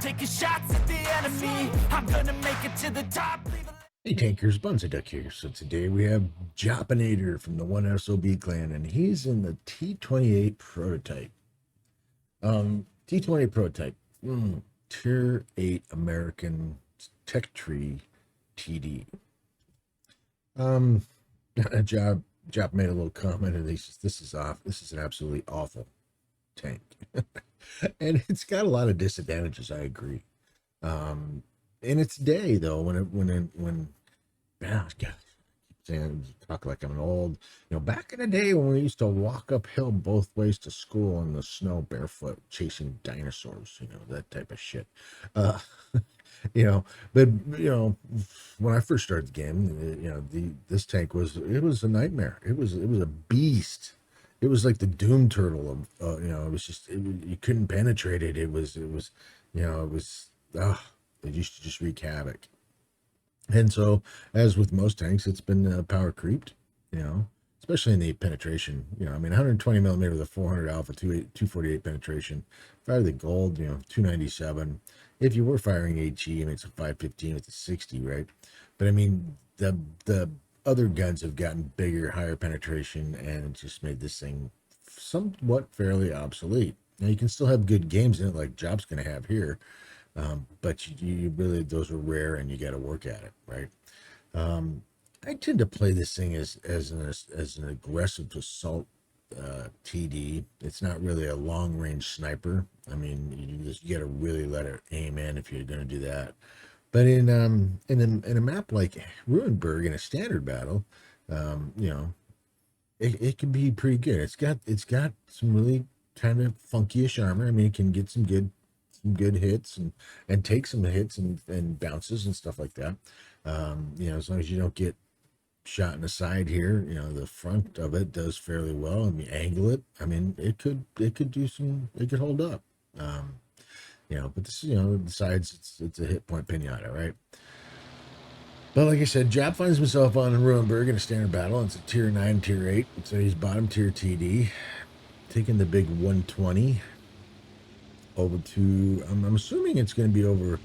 taking shots at the enemy. I'm gonna make it to the top. Hey tankers, Banzi Duck here. So today we have Jopinator from the 1SOB clan, and he's in the T28 prototype. T28 prototype, Tier 8 American Tech Tree TD. Jop made a little comment, and he says, "This is off. This is an absolutely awful tank," and it's got a lot of disadvantages. I agree. In its day, though, God, saying talk like I'm an old, back in the day when we used to walk uphill both ways to school in the snow barefoot, chasing dinosaurs, that type of shit. Uh, but when I first started the game, this tank was a nightmare. It was a beast. It was like the Doom Turtle of, it was just you couldn't penetrate it. It used to just wreak havoc. And so, as with most tanks, it's been power creeped, especially in the penetration. 120 millimeter with a 400 alpha, 248 penetration. Fire the gold, 297. If you were firing HE, it's a 515 with a 60, right? But the other guns have gotten bigger, higher penetration, and it just made this thing somewhat fairly obsolete. Now, you can still have good games in it, like Job's going to have here. But you really, those are rare, and you got to work at it, right? I tend to play this thing as an aggressive assault TD. It's not really a long range sniper. You got to really let it aim in if you're going to do that. But in a map like Ruinberg, in a standard battle, it can be pretty good. It's got some really kind of funkyish armor. It can get some good hits and take some hits and bounces and stuff like that. As long as you don't get shot in the side here, the front of it does fairly well. Angle it. It could hold up. But this, the sides, it's a hit point pinata, right? But like I said, Jap finds himself on Ruinberg in a standard battle. It's a tier 9, tier 8. So he's bottom tier TD, taking the big 120 over to, I'm assuming it's going to be over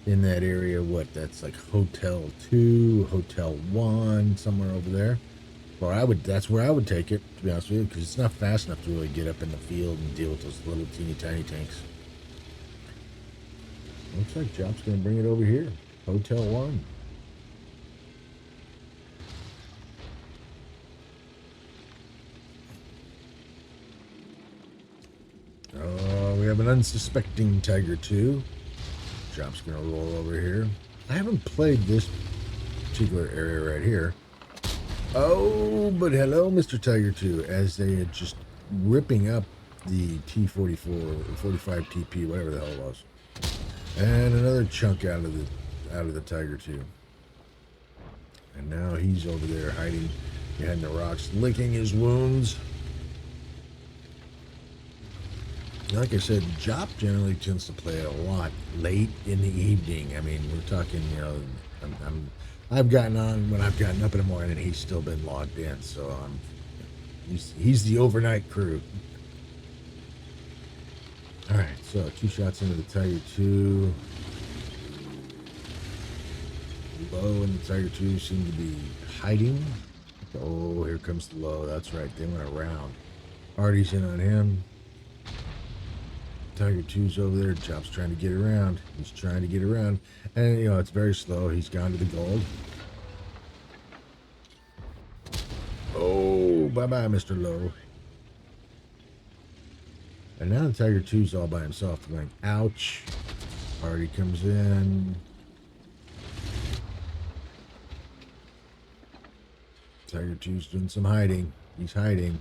in that area. That's like Hotel 2, Hotel 1, somewhere over there. That's where I would take it, to be honest with you, because it's not fast enough to really get up in the field and deal with those little teeny tiny tanks. Looks like Job's going to bring it over here, Hotel 1. We have an unsuspecting Tiger 2. Job's going to roll over here. I haven't played this particular area right here. Oh, but hello, Mr. Tiger 2, as they are just ripping up the T-44 or 45 TP, whatever the hell it was. And another chunk out of the Tiger 2. And now he's over there hiding behind the rocks, licking his wounds. Like I said, Jop generally tends to play a lot late in the evening. We're talking, I've gotten on when I've gotten up in the morning, and he's still been logged in. So he's the overnight crew. All right, so 2 shots into the Tiger 2. Low and the Tiger 2 seem to be hiding. Oh, here comes the low. That's right, they went around. Artie's in on him. Tiger 2's over there. Job's trying to get around. He's trying to get around. And, it's very slow. He's gone to the gold. Oh, bye-bye, Mr. Low. And now the Tiger 2's all by himself. Going, ouch. Artie comes in. Tiger 2's doing some hiding. He's hiding.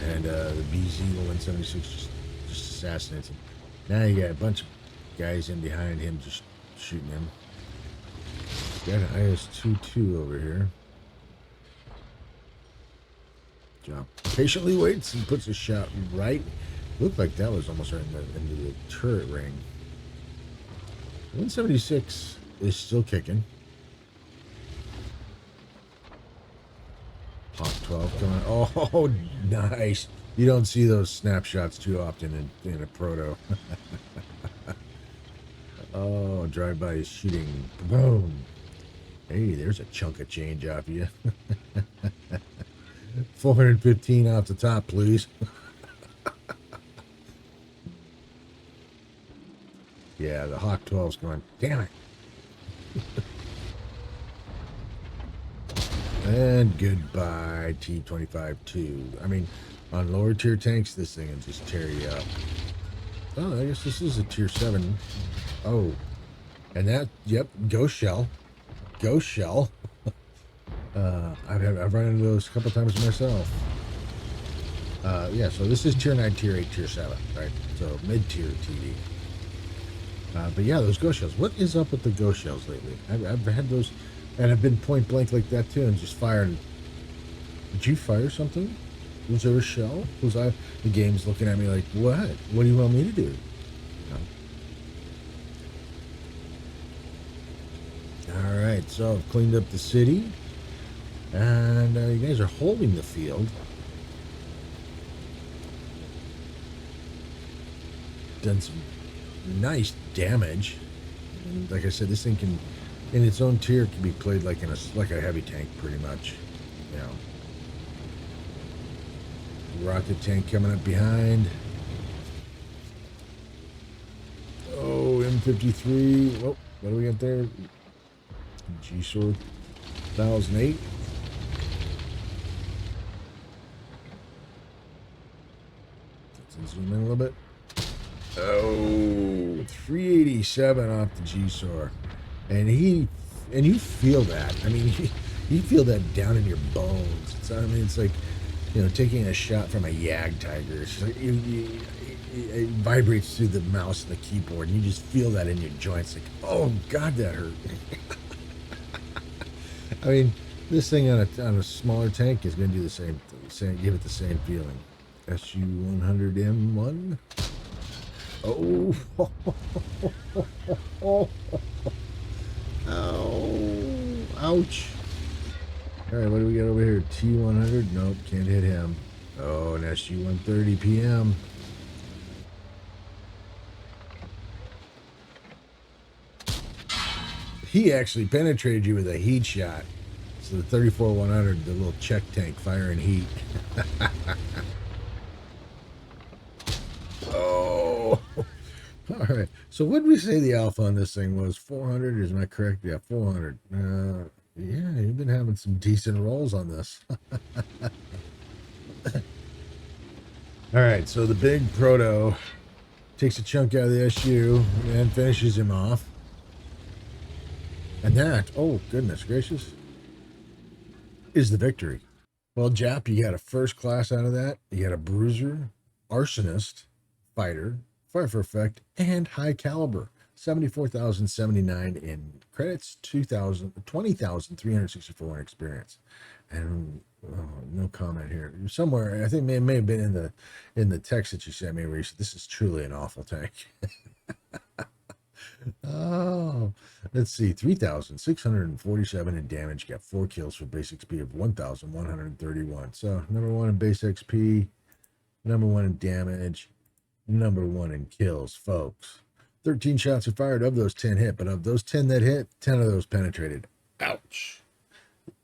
And the BZ 176 just assassinates him. Now you got a bunch of guys in behind him just shooting him. Got an IS-22 over here. Job patiently waits and puts a shot right. Looked like that was almost right into the turret ring. 176 is still kicking. Hawk 12 coming. Oh, nice. You don't see those snapshots too often in a proto. Oh, drive-by shooting. Boom. Hey, there's a chunk of change off you. 415 off the top, please. Yeah, the Hawk 12's going, damn it. And goodbye, T25-2. I mean, on lower tier tanks, this thing will just tear you up. Oh, I guess this is a tier 7. Oh, and that, yep, ghost shell. Ghost shell. I've run into those a couple times myself. Yeah, so this is tier 9, tier 8, tier 7, right? So mid-tier TD. But yeah, those ghost shells. What is up with the ghost shells lately? I've had those, and I've been point blank like that too, and just firing. Did you fire something? Was there a shell? Was I? The game's looking at me like, what? What do you want me to do? You know? All right, so I've cleaned up the city, and you guys are holding the field. Done some nice damage. And like I said, this thing can, in its own tier, can be played like like a heavy tank, pretty much. You know. Rocket tank coming up behind. Oh, M53. Oh, what do we got there? G-Sword 1008. Let's zoom in a little bit. Oh, 387 off the G-Sword. And you feel that. I mean, you feel that down in your bones. I mean, it's like, you know, taking a shot from a Yag Tiger. It's like it vibrates through the mouse and the keyboard, and you just feel that in your joints. Like, oh God, that hurt. I mean, this thing on a smaller tank is going to do the same, give it the same feeling. SU-100M1. Oh, ow, ouch. All right, what do we got over here? T100. Nope, can't hit him. Oh, an SU-130 PM. He actually penetrated you with a heat shot. So the 34-100, the little check tank firing heat. Oh. All right. So what did we say the alpha on this thing was? 400? Is my correct? Yeah, 400. Yeah, you've been having some decent rolls on this. All right. So the big proto takes a chunk out of the SU and finishes him off. And that, oh goodness gracious, is the victory. Well, Jap, you got a first class out of that. You got a bruiser, arsonist, fighter, fire for effect, and high caliber. 74,079 in credits, 20,364 in experience. And no comment here. Somewhere, I think it may have been in the text that you sent me, where you said, this is truly an awful tank. Oh, let's see. 3,647 in damage. Got 4 kills for base XP of 1,131. So, number 1 in base XP, number 1 in damage, number 1 in kills, folks. 13 shots are fired. Of those, 10 hit. But of those 10 that hit, 10 of those penetrated. Ouch.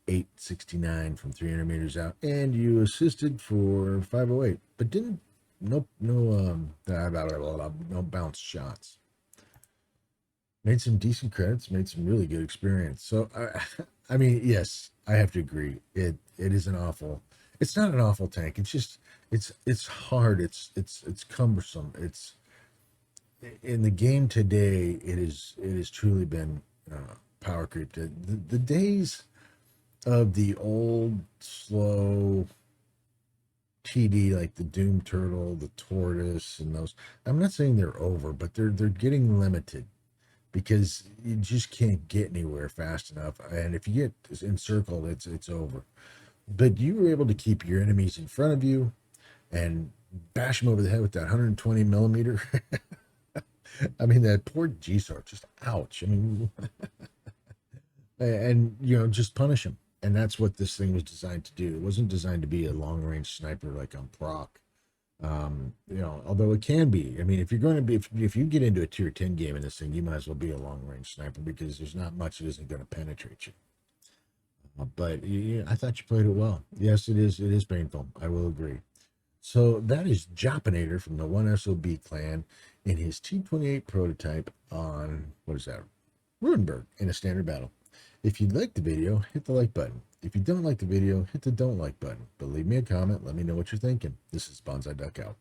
869 from 300 meters out. And you assisted for 508. But didn't, no bounce shots. Made some decent credits, made some really good experience. So, I mean, yes, I have to agree. It is an awful. It's not an awful tank. It's just it's hard. It's cumbersome. It's in the game today. It has truly been power creep. The days of the old slow TD like the Doom Turtle, the Tortoise, and those. I'm not saying they're over, but they're getting limited. Because you just can't get anywhere fast enough, and if you get encircled, it's over. But you were able to keep your enemies in front of you and bash them over the head with that 120 millimeter. I mean, that poor G-Sword, just ouch. I mean, and you know, just punish them, and that's what this thing was designed to do. It wasn't designed to be a long range sniper like on Proc. Although it can be. I mean, if you're going to be, if you get into a tier 10 game in this thing, you might as well be a long range sniper because there's not much that isn't going to penetrate you. But yeah, I thought you played it well. Yes, it is. It is painful. I will agree. So that is Jopinator from the 1SOB clan in his T28 prototype on, what is that? Rudenberg in a standard battle. If you like the video, hit the like button. If you don't like the video, hit the don't like button. But leave me a comment. Let me know what you're thinking. This is Banzi Duck out.